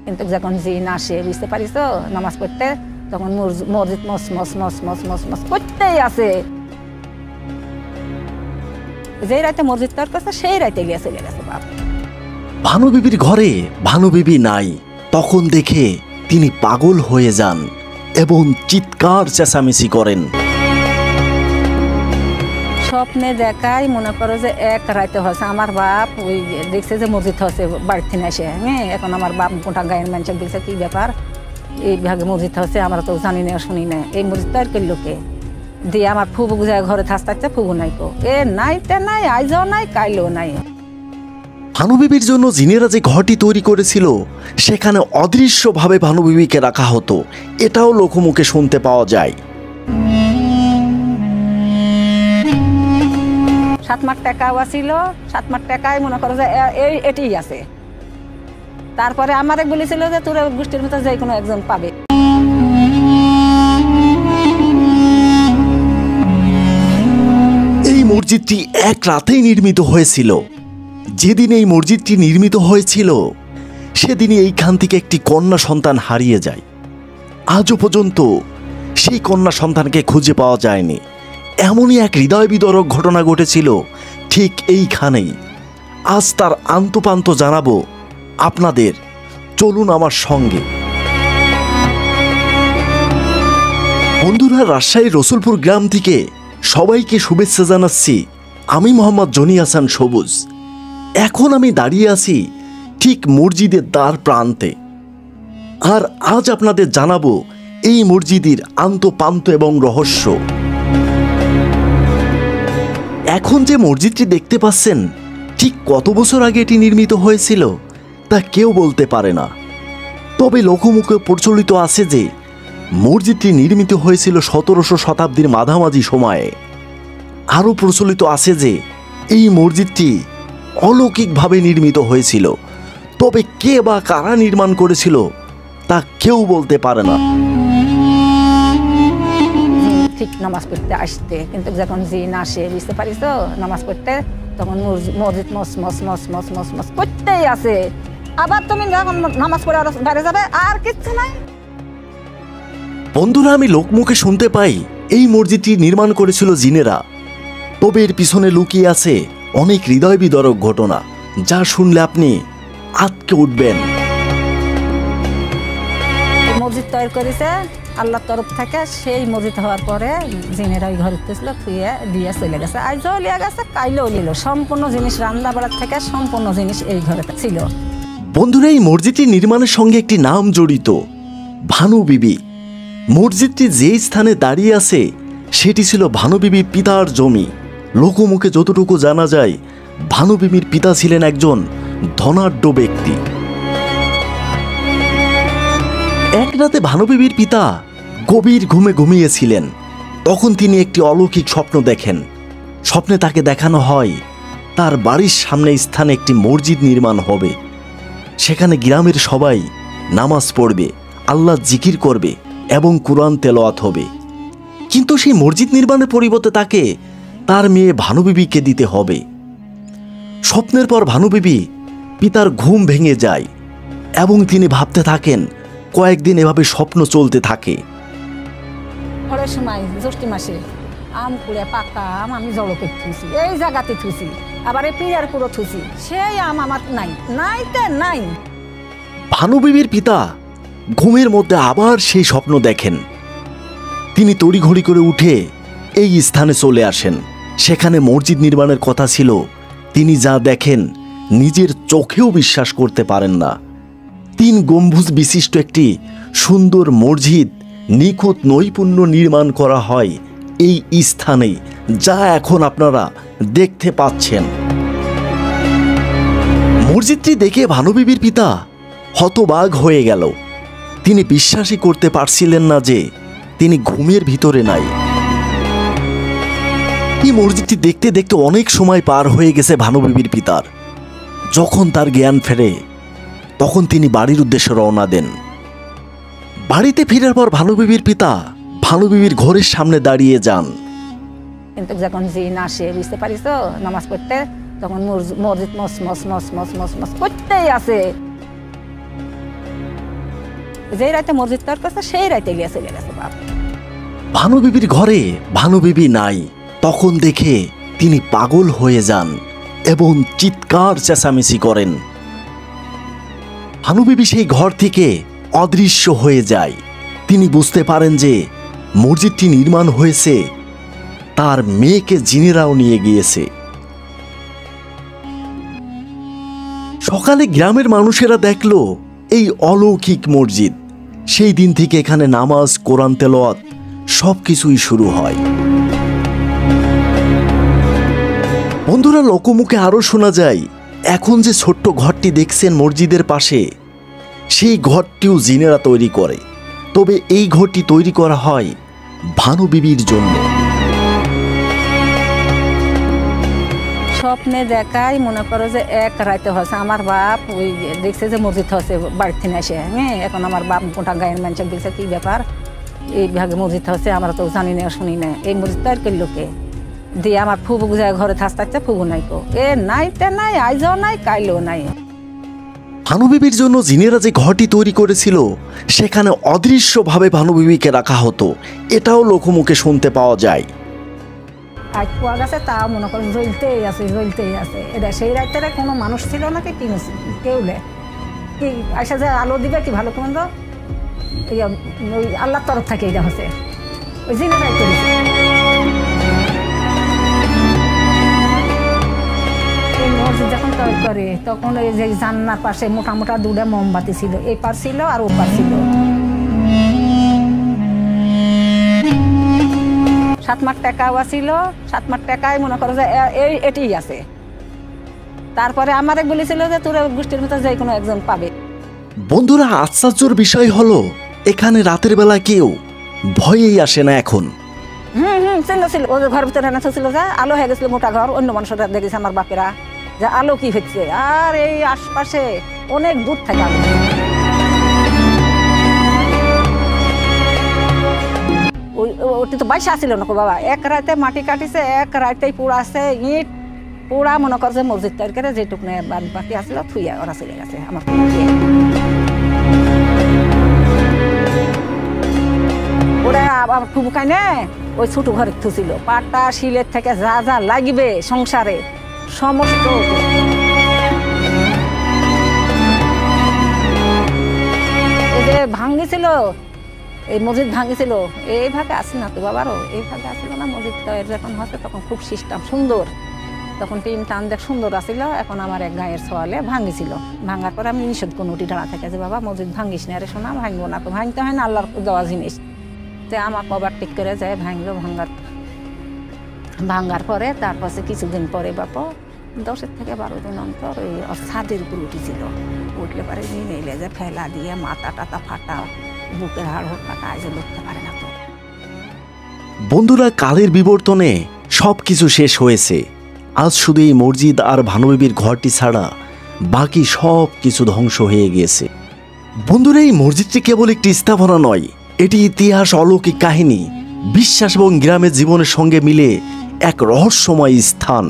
কিন্তু যখন জিন আসে বুঝতে পারিস নামাজ পড়তে, তখন মসজিদ মস মস মস মস মস মস করতেই আছে। যেই রাতে মসজিদ তৈরি করছে সেই রাতে গিয়ে চলে গেছে বাপ। ভানু বিবির ঘরে ভানু বিবি নাই, তখন দেখে তিনি পাগল হয়ে যান এবং চিৎকার চেঁচামেচি করেন। স্বপ্নে দেখাই মনে করো যে এক রাতে হয়েছে আমার বাপ ওই দেখছে যে মসজিদ হচ্ছে বাড়ির থেকে এসে, হ্যাঁ এখন আমার বাপ গোটা গায়ের মানুষের দেখছে কি ব্যাপার এই ভাগে মসজিদ হচ্ছে, আমরা তো জানি না শুনি না, এই মসজিদ তৈরি করলো কে দিয়ে আমার ফুবু গুজায় ঘরে থাকতে ফুবু নাই কো এ নাই তে নাই আইজও নাই কাইলেও নাই। ভানু বিবির জন্য জিনেরা যে ঘরটি তৈরি করেছিল সেখানে অদৃশ্যভাবে ভানু বিবিকে রাখা হতো, এটাও লোকমুখে শুনতে পাওয়া যায়। 7 মাস টাকাও আছিল, 7 মাস টাকায় মনে করো যে এটি আছে। তারপরে আমারে বলেছিল যে তোর গোষ্ঠীর ভিতরে যে কোনো একজন পাবে। এই মসজিদটি এক রাতেই নির্মিত হয়েছিল। যেদিন এই মসজিদটি নির্মিত হয়েছিল সেদিনই এইখান থেকে একটি কন্যা সন্তান হারিয়ে যায়। আজও পর্যন্ত সেই কন্যা সন্তানকে খুঁজে পাওয়া যায়নি। এমনই এক হৃদয় বিদারক ঘটনা ঘটেছিল ঠিক এইখানেই। আজ তার আন্তপান্ত জানাবো আপনাদের, চলুন আমার সঙ্গে। বন্ধুরা, রাজশাহীর রসুলপুর গ্রাম থেকে সবাইকে শুভেচ্ছা জানাচ্ছি। আমি মোহাম্মদ জনি হাসান সবুজ। এখন আমি দাঁড়িয়ে আছি ঠিক মসজিদের দ্বার প্রান্তে, আর আজ আপনাদের জানাবো এই মসজিদের আন্তপান্ত এবং রহস্য। এখন যে মসজিদটি দেখতে পাচ্ছেন ঠিক কত বছর আগে এটি নির্মিত হয়েছিল তা কেউ বলতে পারে না। তবে লোকমুখে প্রচলিত আছে যে মসজিদটি নির্মিত হয়েছিল 1700 শতাব্দীর মাঝামাঝি সময়ে। আরও প্রচলিত আছে যে এই মসজিদটি অলৌকিকভাবে নির্মিত হয়েছিল, তবে কে বা কারা নির্মাণ করেছিল তা কেউ বলতে পারে না। ঠিক নামাজ পড়তে আসতে, কিন্তু যখন জিন আসে বুঝতে পারিস নামাজ পড়তে, তখন মসজিদ মস মস মস মস মস মস করতেই আছে। আবার তুমি যখন নামাজ পড়ে বাইরে যাবে আর কিচ্ছু নাই। বন্ধুরা, আমি লোকমুখে শুনতে পাই এই মসজিদটি নির্মাণ করেছিল জিনেরা। তবে এর পিছনে লুকিয়ে আছে অনেক হৃদয় বিদারক ঘটনা, যা শুনলে আপনি আঁতকে উঠবেন। মসজিদ তৈরি করেছে আল্লাহর তরফ থেকে। সেই মসজিদ হওয়ার পরে জিনেরা ওই ঘরে ছিল খুঁয়ে দিয়ে চলে গেছে। আজও লিয়ে গেছে কাইলেও নিল। সম্পূর্ণ জিনিস রান্না বাড়ার থেকে সম্পূর্ণ জিনিস এই ঘরে ছিল। বন্ধুরা, এই মসজিদটি নির্মাণের সঙ্গে একটি নাম জড়িত, ভানু বিবি। মসজিদটি যে স্থানে দাঁড়িয়ে আছে সেটি ছিল ভানু বিবির পিতার জমি। লোকমুখে যতটুকু জানা যায় ভানু বিবির পিতা ছিলেন একজন ধনাঢ্য ব্যক্তি। এক রাতে ভানু বিবির পিতা গভীর ঘুমে ঘুমিয়েছিলেন। তখন তিনি একটি অলৌকিক স্বপ্ন দেখেন। স্বপ্নে তাকে দেখানো হয় তার বাড়ির সামনে স্থানে একটি মসজিদ নির্মাণ হবে। সেখানে গ্রামের সবাই নামাজ পড়বে, আল্লাহ জিকির করবে এবং কুরআন তেলাওয়াত হবে। কিন্তু সেই মসজিদ নির্মাণের পরিবর্তে তাকে তার মেয়ে ভানু বিবিকে দিতে হবে। স্বপ্নের পর ভানু বিবি পিতার ঘুম ভেঙে যায় এবং তিনি ভাবতে থাকেন। কয়েকদিন এভাবে স্বপ্ন চলতে থাকে। পরের সময় জ্যৈষ্ঠ মাসে আম কুড়ে পাকা আম আমি জড়ো করে থুইছি, এই জায়গাতে থুইছি, আবার এই পিঁড়ার পুরো থুইছি, সেই আম আমার নাই নাইতে নাই। ভানু বিবির পিতা ঘুমের মধ্যে আবার সেই স্বপ্ন দেখেন। তিনি তড়িঘড়ি করে উঠে এই স্থানে চলে আসেন। সেখানে মসজিদ নির্মাণের কথা ছিল। তিনি যা দেখেন নিজের চোখেও বিশ্বাস করতে পারেন না। 3 গম্বুজ বিশিষ্ট একটি সুন্দর মসজিদ নিখুঁত নৈপুণ্য নির্মাণ করা হয় এই স্থানে, যা এখন আপনারা দেখতে পাচ্ছেন। মসজিদটি দেখে ভানু বিবির পিতা হতবাক হয়ে গেল। তিনি বিশ্বাসই করতে পারছিলেন না যে তিনি ঘুমের ভিতরে নাই। এই মসজিদটি দেখতে দেখতে অনেক সময় পার হয়ে গেছে ভানু বিবির পিতার। যখন তার জ্ঞান ফেরে তখন তিনি বাড়ির উদ্দেশ্যে রওনা দেন। বাড়িতে ফেরার পর ভানু বিবির পিতা ভানু বিবির ঘরের সামনে দাঁড়িয়ে যান। কিন্তু যখন জিন আসে বুঝতে পারিস নামাজ পড়তে, তখন মসজিদ মস মস মস মস মস মস করতেই আছে। যেই রাতে মসজিদ তৈরি করছে সেই রাতে গিয়ে চলে গেছে বাপ। ভানুবিবির ঘরে ভানুবিবি নাই। তখন দেখে তিনি পাগল হয়ে যান এবং চিৎকার চেঁচামেচি করেন। ভানুবিবি সেই ঘর থেকে অদৃশ্য হয়ে যায়। তিনি বুঝতে পারেন যে মসজিদটি নির্মাণ হয়েছে, তার মেয়েকে জিনেরাও নিয়ে গিয়েছে। সকালে গ্রামের মানুষেরা দেখল এই অলৌকিক মসজিদ। সেই দিন থেকে এখানে নামাজ, কোরআন তেলাওয়াত সবকিছুই শুরু হয়। বন্ধুরা, লোকমুখে আরো শোনা যায়, এখন যে ছোট্ট ঘরটি দেখছেন মসজিদের পাশে, সেই ঘরটিও জিনেরা তৈরি করে। তবে এই ঘরটি তৈরি করা হয় ভানুবিবির জন্য। স্বপ্নে দেখাই মনে করো যে এক রাতে হচ্ছে আমার বাপ ওই দেখছে যে মসজিদ হচ্ছে বাড়ি থেকে এসে, হ্যাঁ। এখন আমার বাপ গোটা গায়ের মানুষের বলছে কি ব্যাপার, এই ভাগে মসজিদ হচ্ছে, আমরা তো জানি না শুনি না, এই মসজিদ তৈরি করলো কে? দিয়ে আমার ফুবু যায় ঘরে থাকতে, ফুবু নাই কো, এ নাইতে নাই, আইজও নাই, কাইলেও নাই। ভানুবিবির জন্য জিনেরা যে ঘরটি তৈরি করেছিল সেখানে অদৃশ্যভাবে ভানুবিবিকে রাখা হতো, এটাও লোকমুখে শুনতে পাওয়া যায়। আজ পোয়া গেছে তাও মনে করো জ্বলতেই আছে, জ্বলতেই আছে। এটা সেই রাতে কোনো মানুষ ছিল না কি কেউ কি আসা যে আলো দিবে কি ভালো মন্দ, ওই আল্লাহর তরফ থেকে এটা হচ্ছে ওই জিনেরাই করেছে। এই মসজিদ যখন তৈরি করে তখন ওই যে জান্নার পাশে মোটা মোটা দুটা মোমবাতি ছিল, এই পার ছিল আর ও পার ছিল। 7 মাস টাকাও ছিল, 7 মাস টাকায় মনে করো যে এটি আছে। তারপরে আমারে বলেছিল যে তোর গোষ্ঠীর মতো যে কোনো একজন পাবে। বন্ধুরা, আশ্চর্যের বিষয় হলো এখানে রাতের বেলা কেউ ভয়েই আসে না এখন। ছিল ওদের ঘর ভিতরে না ছিল যে আলো হয়ে গেছিল, মোটা ঘর। অন্য মানুষরা দেখেছে আমার বাপেরা যে আলো কি হচ্ছে, আর এই আশপাশে অনেক দূর থেকে আলো। ওটি তো বাইশা ছিল না বাবা, এক রাতে মাটি কাটিছে, এক রাতেই পুড়াছে ইট, পুরা মনে কর যে মসজিদ তৈরি করে যেটুকু বাদ বাকি আসছিল থুইয়া ওরা চলে গেছে আমার। ওরা আবার ঠুবুকাই নে ওই ছোট ঘরে থুছিল, পাটা শিলের থেকে যা যা লাগবে সংসারে সমস্ত। এই যে ভাঙ্গিছিল, এই মসজিদ ভাঙিছিল, এই ভাগে আসি না তো বাবারও, এই ভাগে আসছিল না মসজিদ যখন হচ্ছে তখন খুব সিস্টেম সুন্দর, তখন টিন টান দেখ সুন্দর আসছিল। এখন আমার এক গায়ের সোয়ালে ভাঙিছিল, ভাঙার পরে আমি নিষেধ কোনো উঠি দাঁড়া থেকে যে বাবা মসজিদ ভাঙিস না রে সোনা, ভাঙবো না তো, ভাঙতে হয় না আল্লাহর দেওয়া জিনিস। যে আমার কবার ঠিক করে যায় ভাঙলো, ভাঙার পরে তারপর কিছুদিন পরে বাপ 10 থেকে 12 দিন অন্তর ওই ছাদের উপর উঠেছিল, উঠলে পরে নিয়ে এলে যে ফেলা দিয়ে মাথা টাতা ফাটা, বুকের হাড় হোক কাটা, আজ লড়তে পারে না তো। বন্ধুরা, কালের বিবর্তনে সবকিছু শেষ হয়েছে। আজ শুধু এই মসজিদ আর ভানুবিবির ঘরটি ছাড়া বাকি সব কিছু ধ্বংস হয়ে গিয়েছে। বন্ধুরা, এই মসজিদটি কেবল একটি স্থাপনা নয়, এটি ইতিহাস, অলৌকিক কাহিনী, বিশ্বাস এবং গ্রামের জীবনের সঙ্গে মিলে এক রহস্যময় স্থান।